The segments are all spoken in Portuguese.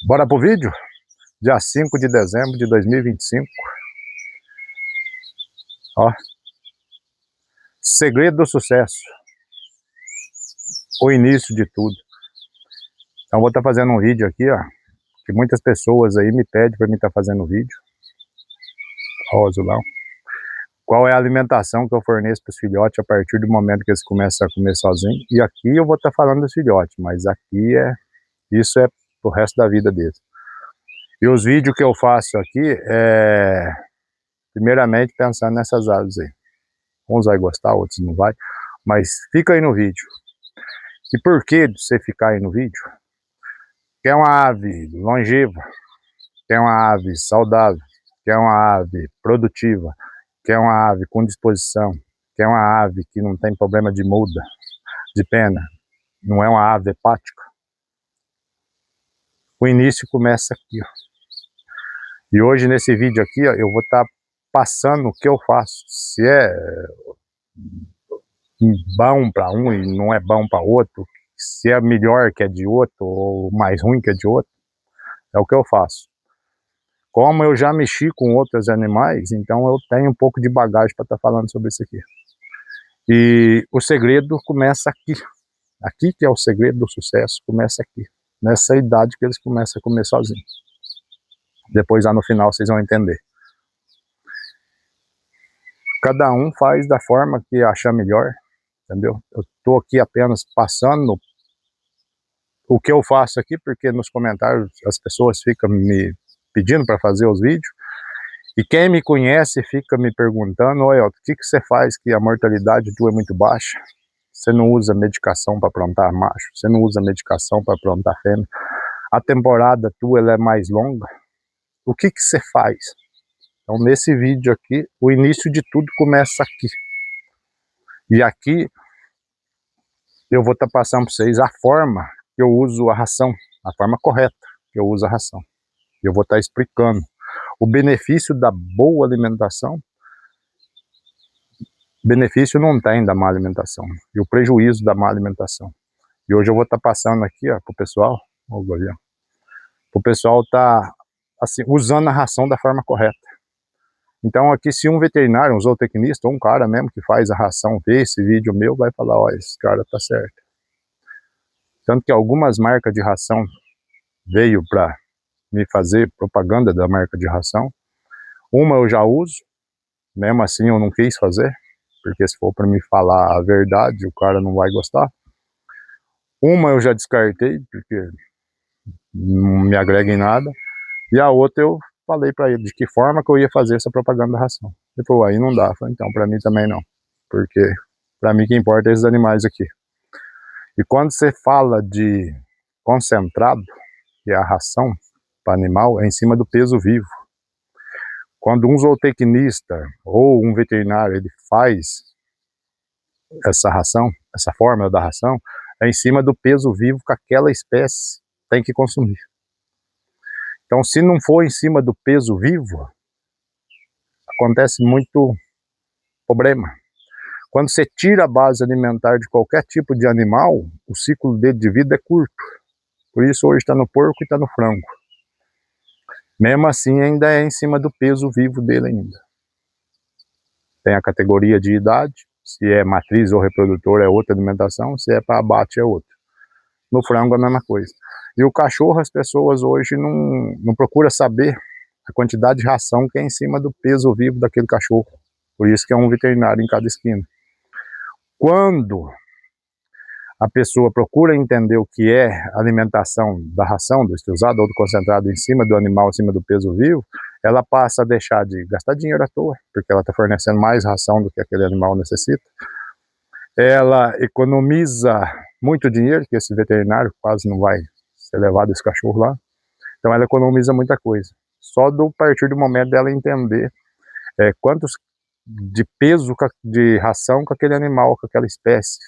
Bora pro vídeo? Dia 5 de dezembro de 2025. Ó. Segredo do sucesso. O início de tudo. Então vou estar fazendo um vídeo aqui, ó. Que muitas pessoas aí me pedem para mim estar fazendo vídeo. Ó, o azulão. Qual é a alimentação que eu forneço para os filhotes a partir do momento que eles começam a comer sozinhos. E aqui eu vou estar falando dos filhotes, mas aqui isso é pro resto da vida deles. E os vídeos que eu faço aqui primeiramente pensando nessas aves aí. Uns vai gostar, outros não vai, mas fica aí no vídeo. E por que você ficar aí no vídeo? Quer uma ave longeva, quer uma ave saudável, quer uma ave produtiva, quer uma ave com disposição, quer uma ave que não tem problema de muda, de pena, não é uma ave hepática. O início começa aqui, ó. E hoje nesse vídeo aqui, ó, eu vou estar passando o que eu faço. Se é bom para um e não é bom para outro, se é melhor que é de outro ou mais ruim que é de outro, é o que eu faço. Como eu já mexi com outros animais, então eu tenho um pouco de bagagem para estar falando sobre isso aqui. E o segredo começa aqui. Aqui que é o segredo do sucesso, começa aqui. Nessa idade que eles começam a comer sozinhos. Depois lá no final vocês vão entender. Cada um faz da forma que achar melhor, entendeu? Eu estou aqui apenas passando o que eu faço aqui, porque nos comentários as pessoas ficam me pedindo para fazer os vídeos. E quem me conhece fica me perguntando: olha, o que você faz que a mortalidade tua é muito baixa? Você não usa medicação para aprontar macho? Você não usa medicação para aprontar fêmea? A temporada tua ela é mais longa? O que você faz? Então nesse vídeo aqui, o início de tudo começa aqui. E aqui eu vou estar passando para vocês a forma que eu uso a ração, a forma correta que eu uso a ração. Eu vou estar explicando o benefício da boa alimentação. Benefício não tem da má alimentação, e o prejuízo da má alimentação. E hoje eu vou estar passando aqui, ó, pro pessoal, pro pessoal tá assim, usando a ração da forma correta. Então aqui, se um veterinário, um zootecnista, ou um cara mesmo que faz a ração, ver esse vídeo meu, vai falar: ó, esse cara tá certo. Tanto que algumas marcas de ração veio para me fazer propaganda da marca de ração. Uma eu já uso, mesmo assim eu não quis fazer, porque se for para me falar a verdade, o cara não vai gostar. Uma eu já descartei, porque não me agrega em nada. E a outra eu falei para ele de que forma que eu ia fazer essa propaganda da ração. Ele falou: aí não dá. Eu falei: então, para mim também não. Porque para mim o que importa é esses animais aqui. E quando você fala de concentrado, que é a ração para animal, é em cima do peso vivo. Quando um zootecnista ou um veterinário ele faz essa ração, essa fórmula da ração, é em cima do peso vivo que aquela espécie tem que consumir. Então, se não for em cima do peso vivo, acontece muito problema. Quando você tira a base alimentar de qualquer tipo de animal, o ciclo dele de vida é curto. Por isso hoje está no porco e está no frango. Mesmo assim, ainda é em cima do peso vivo dele ainda. Tem a categoria de idade, se é matriz ou reprodutor é outra alimentação, se é para abate é outra. No frango é a mesma coisa. E o cachorro, as pessoas hoje não procuram saber a quantidade de ração que é em cima do peso vivo daquele cachorro. Por isso que é um veterinário em cada esquina. Quando a pessoa procura entender o que é a alimentação da ração, do estriosado ou do concentrado em cima do animal, em cima do peso vivo, ela passa a deixar de gastar dinheiro à toa, porque ela está fornecendo mais ração do que aquele animal necessita. Ela economiza muito dinheiro, que esse veterinário quase não vai ser levado esse cachorro lá. Então ela economiza muita coisa. Só a partir do momento dela entender quantos de peso de ração que aquele animal, que aquela espécie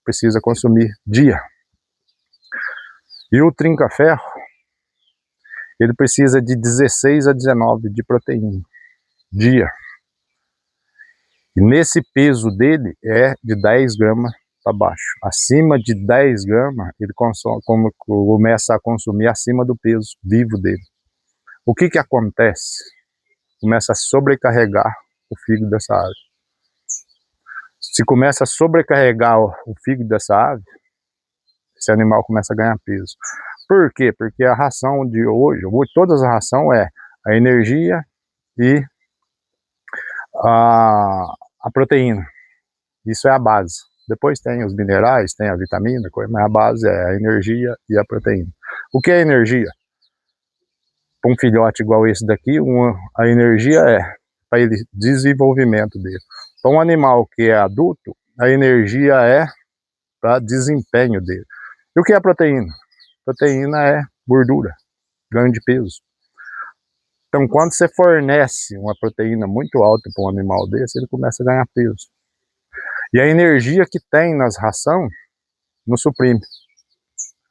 precisa consumir dia. E o trinca-ferro, ele precisa de 16 a 19 de proteína dia. E nesse peso dele é de 10 gramas para baixo. Acima de 10 gramas, ele começa a consumir acima do peso vivo dele. O que que acontece? Começa a sobrecarregar o fígado dessa ave. Se começa a sobrecarregar o fígado dessa ave, esse animal começa a ganhar peso. Por quê? Porque a ração de hoje, todas as rações é a energia e a proteína. Isso é a base. Depois tem os minerais, tem a vitamina, mas a base é a energia e a proteína. O que é energia? Para um filhote igual esse daqui, a energia é para ele desenvolvimento dele. Para um animal que é adulto, a energia é para desempenho dele. E o que é a proteína? Proteína é gordura, ganho de peso. Então, quando você fornece uma proteína muito alta para um animal desse, ele começa a ganhar peso. E a energia que tem nas rações não suprime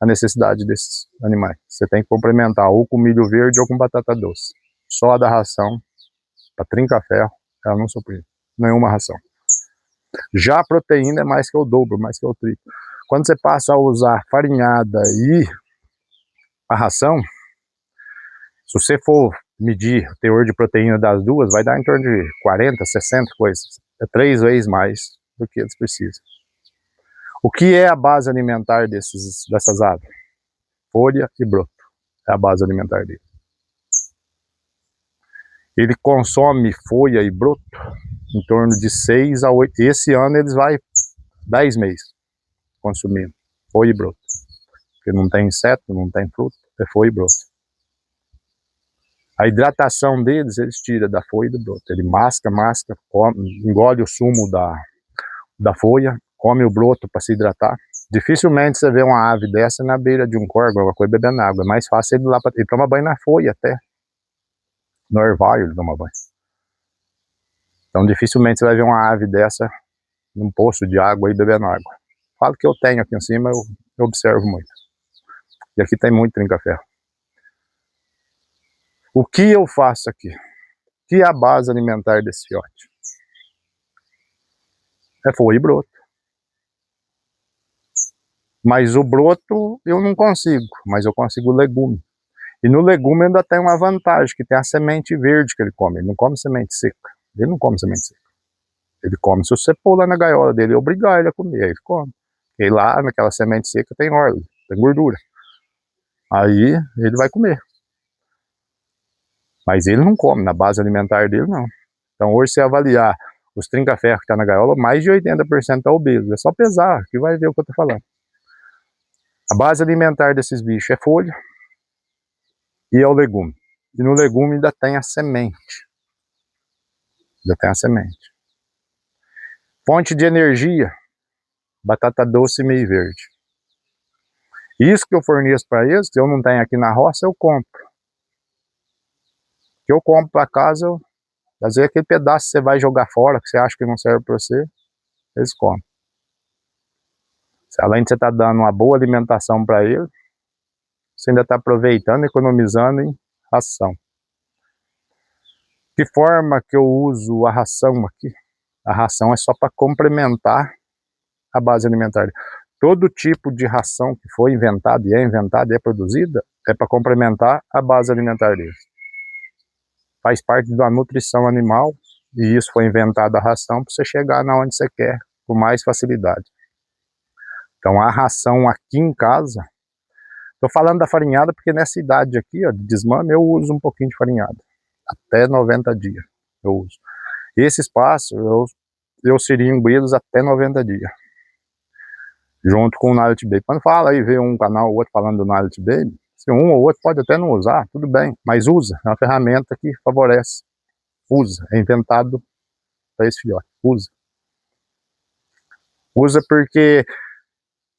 a necessidade desses animais. Você tem que complementar ou com milho verde ou com batata doce. Só a da ração, para trinca-ferro, ela não suprime nenhuma ração. Já a proteína é mais que o dobro, mais que o triplo. Quando você passa a usar farinhada e a ração, se você for medir o teor de proteína das duas, vai dar em torno de 40, 60 coisas. É 3 vezes mais do que eles precisam. O que é a base alimentar dessas aves? Folha e broto. É a base alimentar dele. Ele consome folha e broto em torno de 6 a 8. Esse ano eles vai 10 meses consumindo folha e broto. Porque não tem inseto, não tem fruto, é folha e broto. A hidratação deles, eles tiram da folha e do broto. Ele masca, come, engole o sumo da folha, come o broto para se hidratar. Dificilmente você vê uma ave dessa na beira de um córrego, alguma coisa, bebendo água. É mais fácil ele ir lá, ele toma banho na folha até. No orvalho ele toma banho. Então dificilmente você vai ver uma ave dessa num poço de água e bebendo água. Falo que eu tenho aqui em cima, eu observo muito. E aqui tem muito trinca-ferro. O que eu faço aqui? O que é a base alimentar desse fiote? É folha e broto. Mas o broto eu não consigo, mas eu consigo legume. E no legume ainda tem uma vantagem, que tem a semente verde que ele come. Ele não come semente seca. Ele não come semente seca. Ele come se você pôr lá na gaiola dele e obrigar ele a comer, aí ele come. E lá naquela semente seca tem óleo, tem gordura. Aí ele vai comer. Mas ele não come, na base alimentar dele não. Então hoje se avaliar os trinca-ferro que está na gaiola, mais de 80% está obeso. É só pesar que vai ver o que eu estou falando. A base alimentar desses bichos é folha e é o legume. E no legume ainda tem a semente. Ainda tem a semente. Fonte de energia, batata doce e meio verde. Isso que eu forneço para eles, que eu não tenho aqui na roça, eu compro. Que eu compro para casa, às vezes aquele pedaço que você vai jogar fora, que você acha que não serve para você, eles comem. Além de você estar dando uma boa alimentação para eles, você ainda está aproveitando, economizando em ração. Que forma que eu uso a ração aqui? A ração é só para complementar a base alimentar. Todo tipo de ração que foi inventada e é produzida, é para complementar a base alimentar deles. Faz parte da nutrição animal, e isso foi inventado a ração para você chegar na onde você quer com mais facilidade. Então a ração aqui em casa, estou falando da farinhada porque nessa idade aqui, ó, de desmame, eu uso um pouquinho de farinhada. Até 90 dias eu uso. Esse espaço eu seringo eles até 90 dias. Junto com o Knowledge Baby. Quando fala aí, vê um canal ou outro falando do Knowledge Baby, se um ou outro pode até não usar, tudo bem, mas usa. É uma ferramenta que favorece. Usa. É inventado para esse filhote. Usa. Usa porque,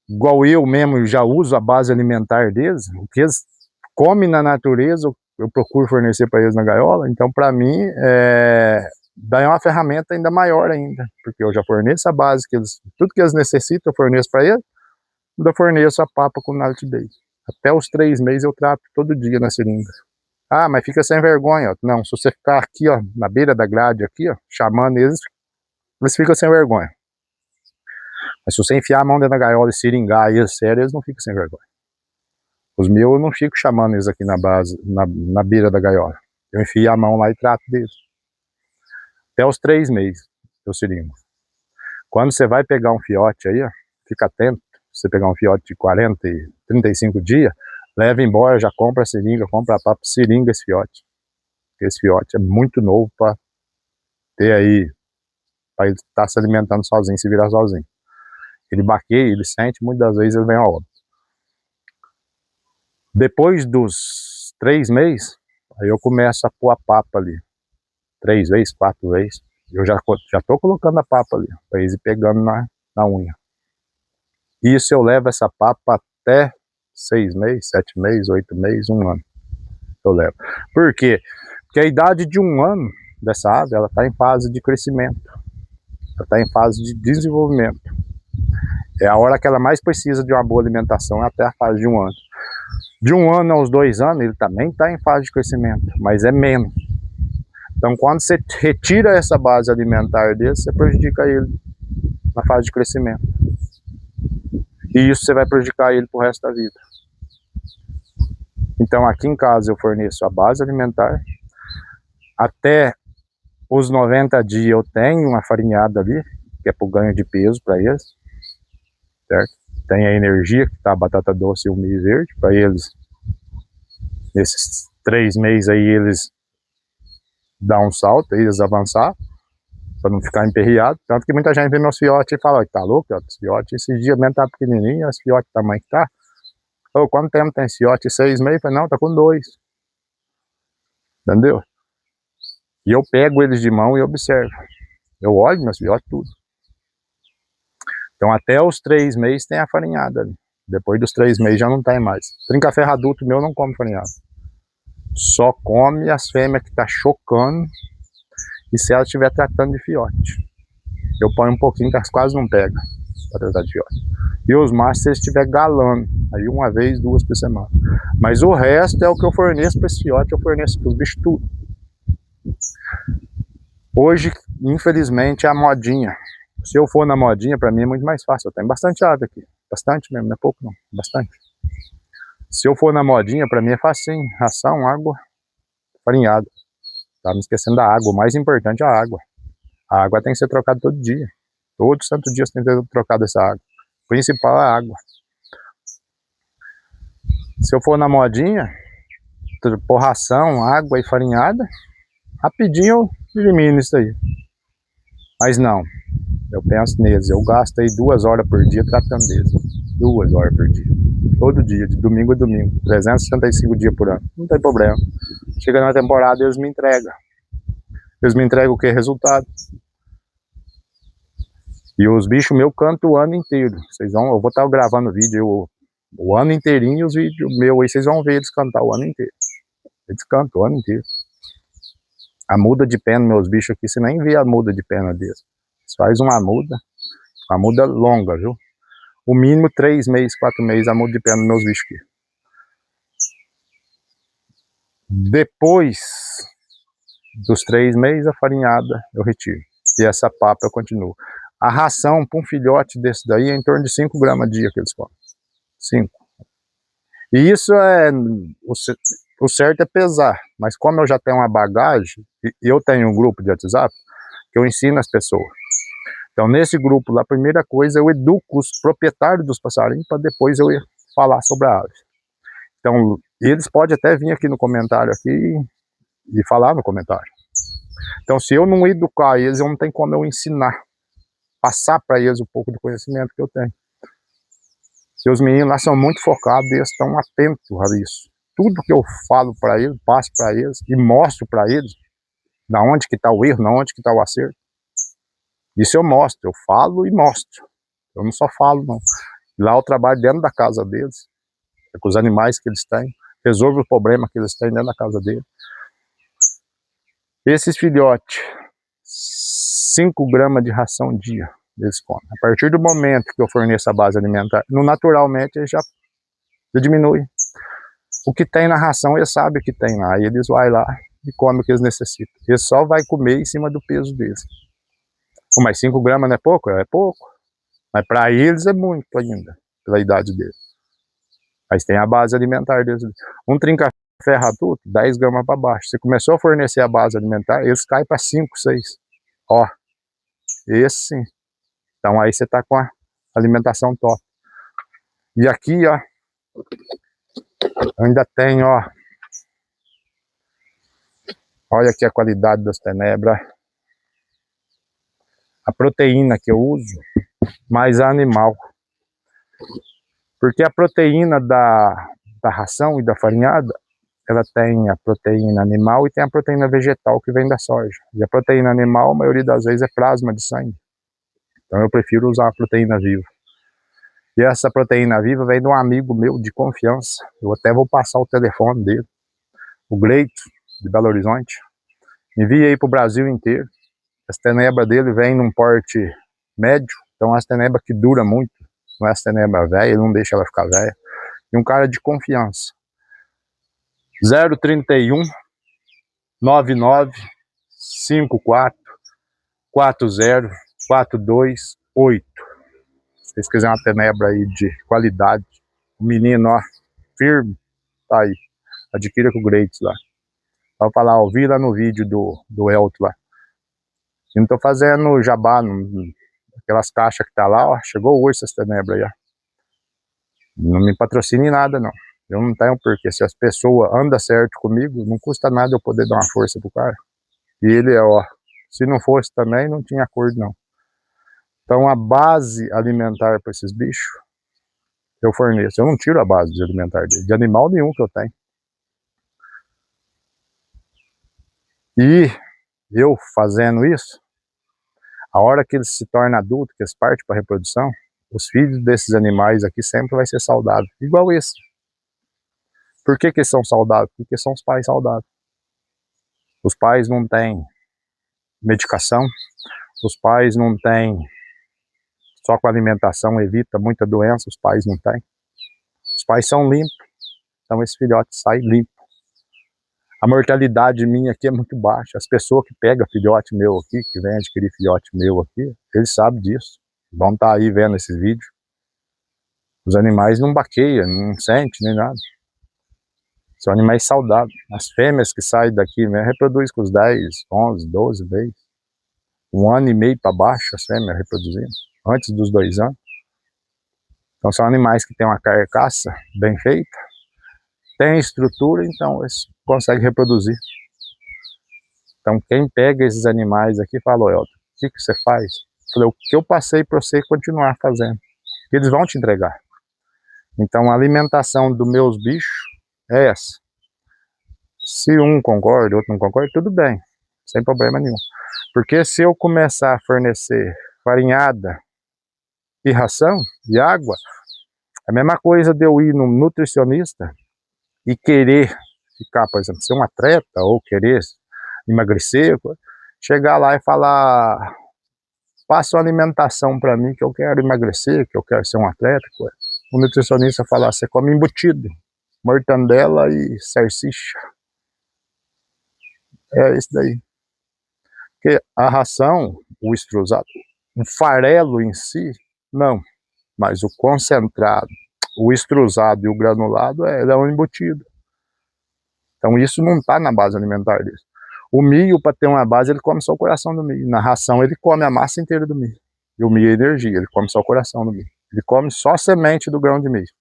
igual eu mesmo já uso a base alimentar deles, o que eles comem na natureza, eu procuro fornecer para eles na gaiola, então para mim daí é uma ferramenta ainda maior ainda, porque eu já forneço a base, tudo que eles necessitam eu forneço para eles, ainda forneço a papa com Knowledge Baby. Até os 3 meses eu trato todo dia na seringa. Ah, mas fica sem vergonha, ó. Não, se você ficar aqui, ó, na beira da grade aqui, ó, chamando eles ficam sem vergonha. Mas se você enfiar a mão dentro da gaiola e seringar eles, sério, eles não ficam sem vergonha. Os meus eu não fico chamando eles aqui na base, na beira da gaiola. Eu enfio a mão lá e trato deles. Até os 3 meses eu seringo. Quando você vai pegar um fiote aí, ó, fica atento. Se você pegar um fiote de 40 e 35 dias, leva embora, já compra a seringa, compra a papa, seringa esse fiote. Porque esse fiote é muito novo para ter aí, para ele estar se alimentando sozinho, se virar sozinho. Ele baqueia, ele sente, muitas das vezes ele vem a óbito. Depois dos 3 meses, aí eu começo a pôr a papa ali. 3 vezes, 4 vezes. Eu já tô colocando a papa ali, para eles ir pegando na unha. Isso eu levo essa papa até 6 meses, 7 meses, 8 meses, 1 ano. Eu levo. Por quê? Porque a idade de 1 ano dessa ave, ela está em fase de crescimento. Ela está em fase de desenvolvimento. É a hora que ela mais precisa de uma boa alimentação, até a fase de 1 ano. De 1 ano aos 2 anos, ele também está em fase de crescimento, mas é menos. Então, quando você retira essa base alimentar dele, você prejudica ele na fase de crescimento. E isso você vai prejudicar ele pro resto da vida. Então, aqui em casa eu forneço a base alimentar. Até os 90 dias eu tenho uma farinhada ali, que é pro ganho de peso para eles. Certo? Tem a energia, que tá a batata doce e o milho verde, para eles, nesses 3 meses aí, eles dão um salto, eles avançar, para não ficar emperreado. Tanto que muita gente vê meus fiotes e fala, tá louco, esse fiote, esses dias mesmo tá pequenininho, esse fiote tamanho que tá. Ô, quanto tempo tem esse fiote? 6 meses? Eu falei, não, tá com 2. Entendeu? E eu pego eles de mão e observo. Eu olho meus fiotes tudo. Então até os 3 meses tem a farinhada ali. Depois dos 3 meses já não tem mais. Trinca-ferro adulto meu não come farinhada. Só come as fêmeas que tá chocando. E se ela estiver tratando de fiote. Eu ponho um pouquinho que elas quase não pegam para tratar de fiote. E os machos, se eles estiver galando, aí 1 vez, 2 por semana. Mas o resto é o que eu forneço para esse fiote, eu forneço para os bichos tudo. Hoje, infelizmente, é a modinha. Se eu for na modinha, para mim é muito mais fácil. Eu tenho bastante ave aqui. Bastante mesmo, não é pouco não. Bastante. Se eu for na modinha, para mim é facinho. Ração, água, farinhada. Tá me esquecendo da água. O mais importante é a água. A água tem que ser trocada todo dia. Todo santo dia você tem que ter trocado essa água. O principal é a água. Se eu for na modinha, pôr ração, água e farinhada, rapidinho eu elimino isso aí. Mas não, eu penso neles, eu gasto aí 2 horas por dia tratando deles. 2 horas por dia. Todo dia, de domingo a domingo. 365 dias por ano. Não tem problema. Chega na temporada eles me entregam. Eles me entregam o que? Resultado. E os bichos meus cantam o ano inteiro. Eu vou estar gravando vídeo o ano inteirinho e os vídeos meus aí, vocês vão ver eles cantar o ano inteiro. Eles cantam o ano inteiro. A muda de pena, meus bichos aqui, você nem vê a muda de pena deles. Eles fazem uma muda longa, viu? O mínimo 3 meses, 4 meses a muda de pena dos meus bichos aqui. Depois dos 3 meses, a farinhada eu retiro. E essa papa eu continuo. A ração para um filhote desse daí é em torno de 5 gramas a dia que eles comem. 5. E isso é... O certo é pesar. Mas como eu já tenho uma bagagem, e eu tenho um grupo de WhatsApp, que eu ensino as pessoas. Então nesse grupo lá, a primeira coisa, eu educo os proprietários dos passarinhos, para depois eu ir falar sobre a ave. Então eles podem até vir aqui no comentário aqui e falar no comentário. Então se eu não educar eles, eu não tenho como eu ensinar. Passar para eles um pouco do conhecimento que eu tenho. Seus meninos lá são muito focados, eles estão atentos a isso. Tudo que eu falo para eles, passo para eles e mostro para eles da onde que está o erro, da onde que está o acerto. Isso eu mostro, eu falo e mostro. Eu não só falo, não. Lá eu trabalho dentro da casa deles, com os animais que eles têm, resolvo o problema que eles têm dentro da casa deles. Esses filhotes, 5 gramas de ração dia eles comem. A partir do momento que eu forneço a base alimentar, naturalmente ele já diminui. O que tem na ração, eles sabem o que tem lá, e eles vão lá e comem o que eles necessitam. Eles só vão comer em cima do peso deles. Mas 5 gramas não é pouco? É pouco. Mas para eles é muito ainda, pela idade deles. Mas tem a base alimentar deles. Um trinca-ferro adulto, 10 gramas para baixo. Se começou a fornecer a base alimentar, eles caem para 5, 6. Ó, esse sim. Então aí você tá com a alimentação top. E aqui, ó, ainda tem, ó. Olha aqui a qualidade das tenebras. A proteína que eu uso, mais a animal. Porque a proteína da ração e da farinhada, ela tem a proteína animal e tem a proteína vegetal que vem da soja. E a proteína animal, a maioria das vezes, é plasma de sangue. Então eu prefiro usar a proteína viva. E essa proteína viva vem de um amigo meu de confiança. Eu até vou passar o telefone dele. O Gleito, de Belo Horizonte. Enviei para o Brasil inteiro. As tenebras dele vêm num porte médio. Então as tenebras que duram muito. Não é as tenebras velhas, ele não deixa ela ficar velha. E um cara de confiança. 031 99 54 40 428. Se vocês quiserem uma tenebra aí de qualidade, o menino, ó, firme, tá aí. Adquira com o Greats lá. Vai falar, ó, vi lá no vídeo do Elton lá. Eu não tô fazendo jabá, aquelas caixas que tá lá, ó, chegou hoje essas tenebras aí, ó. Não me patrocine nada, não. Eu não tenho porquê. Se as pessoas andam certo comigo, não custa nada eu poder dar uma força pro cara. E ele, ó, se não fosse também, não tinha acordo, não. Então a base alimentar para esses bichos, eu forneço. Eu não tiro a base de alimentar dele, de animal nenhum que eu tenho. E eu fazendo isso, a hora que eles se tornam adultos, que eles partem para a reprodução, os filhos desses animais aqui sempre vai ser saudável, igual esse. Por que eles são saudáveis? Porque são os pais saudáveis. Os pais não têm medicação, os pais não têm, só com alimentação evita muita doença, os pais não têm. Os pais são limpos, então esse filhote sai limpo. A mortalidade minha aqui é muito baixa. As pessoas que pegam filhote meu aqui, que vêm adquirir filhote meu aqui, eles sabem disso. Vão estar aí vendo esse vídeo. Os animais não baqueiam, não sentem nem nada. São animais saudáveis. As fêmeas que saem daqui mesmo reproduzem com os 10, 11, 12 vezes. 1 ano e meio para baixo as fêmeas reproduzindo, antes dos 2 anos. Então são animais que têm uma carcaça bem feita, tem estrutura, então eles conseguem reproduzir. Então quem pega esses animais aqui fala, Elton, o que você faz? Eu falei, o que eu passei para você continuar fazendo. Eles vão te entregar. Então a alimentação dos meus bichos é essa. Se um concorda, outro não concorda, tudo bem, sem problema nenhum. Porque se eu começar a fornecer farinhada e ração e água, é a mesma coisa de eu ir no nutricionista e querer ficar, por exemplo, ser um atleta ou querer emagrecer, chegar lá e falar, passa uma alimentação para mim que eu quero emagrecer, que eu quero ser um atleta. O nutricionista falar, você come embutido, mortandela e salsicha. É isso daí. Porque a ração, o extrusado, o farelo em si, não. Mas o concentrado, o extrusado e o granulado, ele é um embutido. Então isso não está na base alimentar dele. O milho, para ter uma base, ele come só o coração do milho. Na ração, ele come a massa inteira do milho. E o milho é energia, ele come só o coração do milho. Ele come só a semente do grão de milho.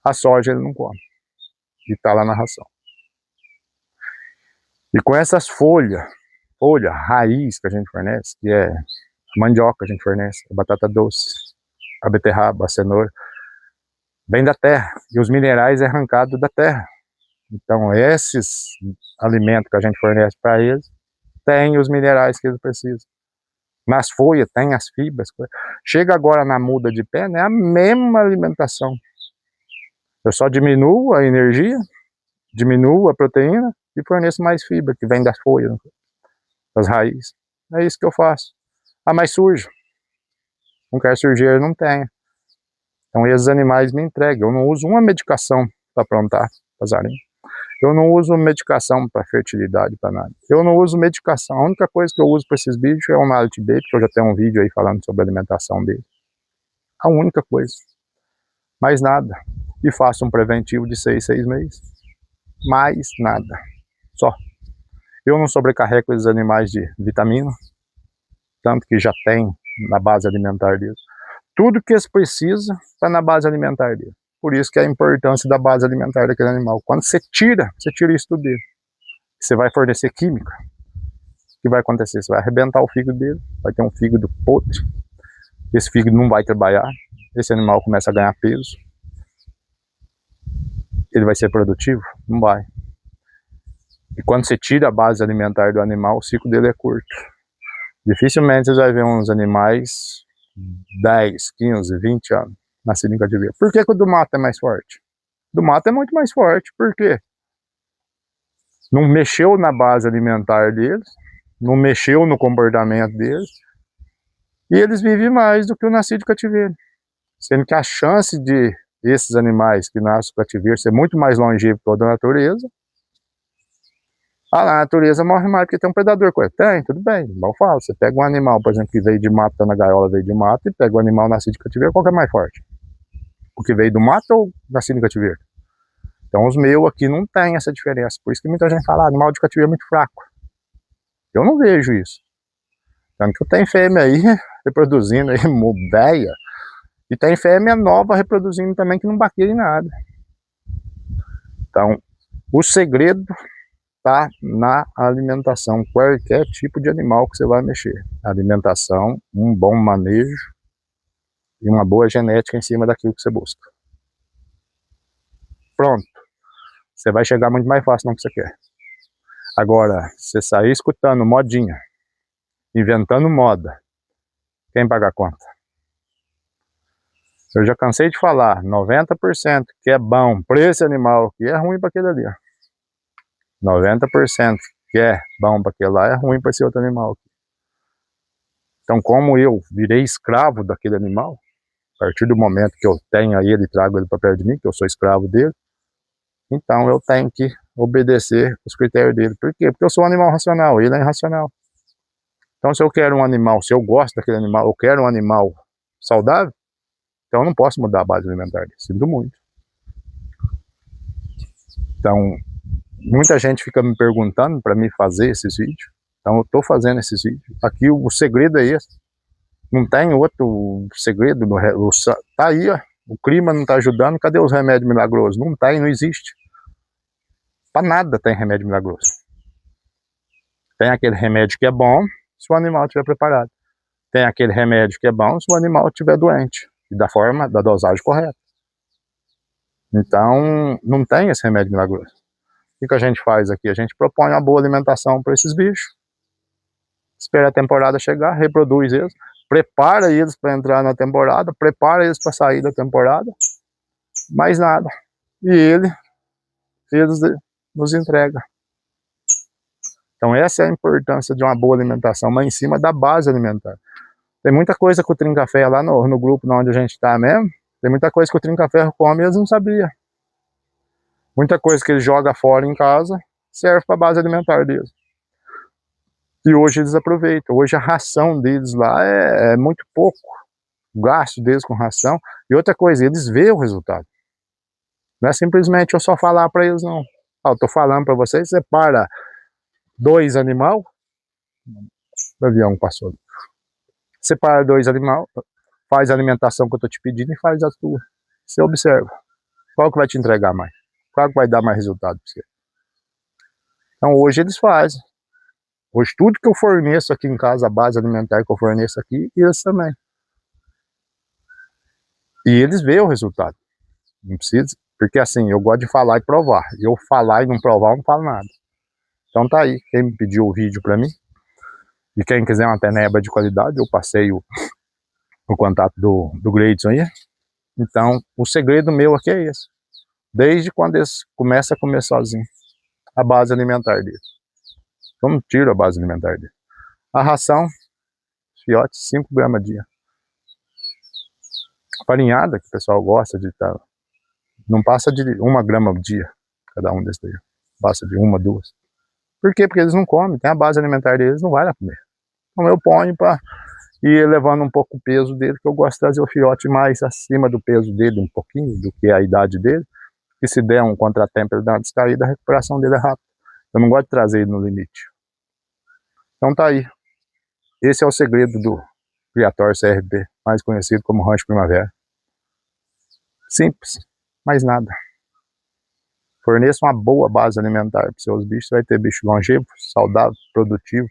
A soja ele não come. E está lá na ração. E com essas folhas, raiz que a gente fornece, que é a mandioca que a gente fornece, a batata doce, a beterraba, a cenoura, vem da terra. E os minerais é arrancado da terra. Então esses alimentos que a gente fornece para eles, tem os minerais que eles precisam. Nas folhas tem as fibras. Chega agora na muda de pé, é a mesma alimentação. Eu só diminuo a energia, diminuo a proteína e forneço mais fibra, que vem das folhas, das raízes. É isso que eu faço. Ah, mas surge. Não quer surgir, não tem. Então esses animais me entregam. Eu não uso uma medicação para aprontar passarinho. Eu não uso medicação para fertilidade, para nada. Eu não uso medicação. A única coisa que eu uso para esses bichos é o Mallet Baby, que eu já tenho um vídeo aí falando sobre a alimentação dele. A única coisa. Mais nada. E faço um preventivo de 6 meses. Mais nada. Só. Eu não sobrecarrego esses animais de vitamina, tanto que já tem na base alimentar deles. Tudo que eles precisam está na base alimentar deles. Por isso que é a importância da base alimentar daquele animal. Quando você tira isso tudo dele. Você vai fornecer química. O que vai acontecer? Você vai arrebentar o fígado dele, vai ter um fígado podre. Esse fígado não vai trabalhar, esse animal começa a ganhar peso. Ele vai ser produtivo? Não vai. E quando você tira a base alimentar do animal, o ciclo dele é curto. Dificilmente você vai ver uns animais 10, 15, 20 anos nascido em cativeiro. Por que o do mato é mais forte? O do mato é muito mais forte. Por quê? Não mexeu na base alimentar deles, não mexeu no comportamento deles, e eles vivem mais do que o nascido de cativeiro. Sendo que a chance de esses animais que nascem no cativeiro ser muito mais longevo que toda a natureza, a natureza morre mais porque tem um predador. Tem, tudo bem, igual eu falo. Você pega um animal, por exemplo, que veio de mato, tá na gaiola, veio de mato, e pega um animal nascido de cativeiro, qual que é mais forte? O que veio do mato ou nascido em cativeiro? Então os meus aqui não tem essa diferença. Por isso que muita gente fala, animal de cativeiro é muito fraco. Eu não vejo isso. Tanto que eu tenho fêmea aí, reproduzindo aí, véia. E tem fêmea nova reproduzindo também, que não baqueia em nada. Então, o segredo tá na alimentação. Qualquer tipo de animal que você vai mexer. Alimentação, um bom manejo e uma boa genética em cima daquilo que você busca. Pronto. Você vai chegar muito mais fácil no que você quer. Agora, você sair escutando modinha, inventando moda, quem paga a conta? Eu já cansei de falar, 90% que é bom para esse animal aqui é ruim para aquele ali. 90% que é bom para aquele lá é ruim para esse outro animal aqui. Então, como eu virei escravo daquele animal, a partir do momento que eu tenho ele e trago ele para perto de mim, que eu sou escravo dele, então eu tenho que obedecer os critérios dele. Por quê? Porque eu sou um animal racional, ele é irracional. Então, se eu quero um animal, se eu gosto daquele animal, eu quero um animal saudável, então eu não posso mudar a base alimentar dele. Sinto muito. Então, muita gente fica me perguntando para mim fazer esses vídeos. Então eu estou fazendo esses vídeos. Aqui o segredo é esse. Não tem outro segredo. Tá aí, ó. O clima não está ajudando. Cadê os remédios milagrosos? Não tem, não existe. Para nada tem remédio milagroso. Tem aquele remédio que é bom se o animal estiver preparado. Tem aquele remédio que é bom se o animal estiver doente. E da forma, da dosagem correta. Então, não tem esse remédio milagroso. O que a gente faz aqui? A gente propõe uma boa alimentação para esses bichos. Espera a temporada chegar, reproduz eles. Prepara eles para entrar na temporada. Prepara eles para sair da temporada. Mais nada. E eles nos entregam. Então essa é a importância de uma boa alimentação, mas em cima da base alimentar. Tem muita coisa que o Trinca-Ferro lá no grupo onde a gente está mesmo, tem muita coisa que o Trinca-Ferro come e eles não sabiam. Muita coisa que ele joga fora em casa serve para a base alimentar deles. E hoje eles aproveitam. Hoje a ração deles lá é muito pouco. O gasto deles com ração. E outra coisa, eles veem o resultado. Não é simplesmente eu só falar para eles, não. Eu estou falando para vocês, separa 2 animais. O avião passou. Separa 2 animais, faz a alimentação que eu estou te pedindo e faz a tua. Você observa. Qual que vai te entregar mais? Qual que vai dar mais resultado para você? Então hoje eles fazem. Hoje tudo que eu forneço aqui em casa, a base alimentar que eu forneço aqui, eles também. E eles veem o resultado. Não precisa, porque assim, eu gosto de falar e provar. Eu falar e não provar, eu não falo nada. Então tá aí, quem me pediu o vídeo para mim, e quem quiser uma teneba de qualidade, eu passei o contato do Gleidson aí. Então, o segredo meu aqui é esse. Desde quando eles começam a comer sozinho, a base alimentar deles. Eu não tiro a base alimentar deles. A ração, fiote, 5 gramas dia. Farinhada, que o pessoal gosta de estar, não passa de 1 grama dia, cada um desses daí. passa de uma, duas. Por quê? Porque eles não comem, tem a base alimentar deles, não vai lá comer. Então eu ponho para ir elevando um pouco o peso dele, que eu gosto de trazer o filhote mais acima do peso dele, um pouquinho, do que a idade dele, que se der um contratempo, ele dá uma descaída, a recuperação dele é rápida. Eu não gosto de trazer ele no limite. Então tá aí. Esse é o segredo do Criatório CRP, mais conhecido como Rancho Primavera. Simples, mais nada. Forneça uma boa base alimentar para os seus bichos, você vai ter bicho longevo, saudável, produtivo,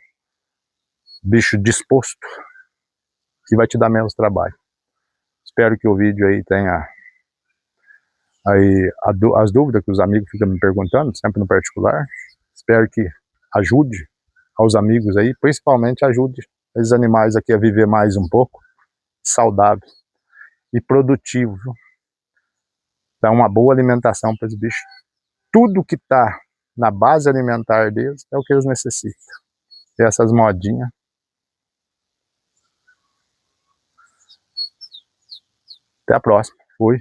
bicho disposto, e vai te dar menos trabalho. Espero que o vídeo aí tenha aí as dúvidas que os amigos ficam me perguntando, sempre no particular. Espero que ajude aos amigos aí, principalmente ajude esses animais aqui a viver mais um pouco, saudável e produtivo. Dá uma boa alimentação para os bichos. Tudo que está na base alimentar deles é o que eles necessitam. E essas modinhas. Até a próxima. Fui.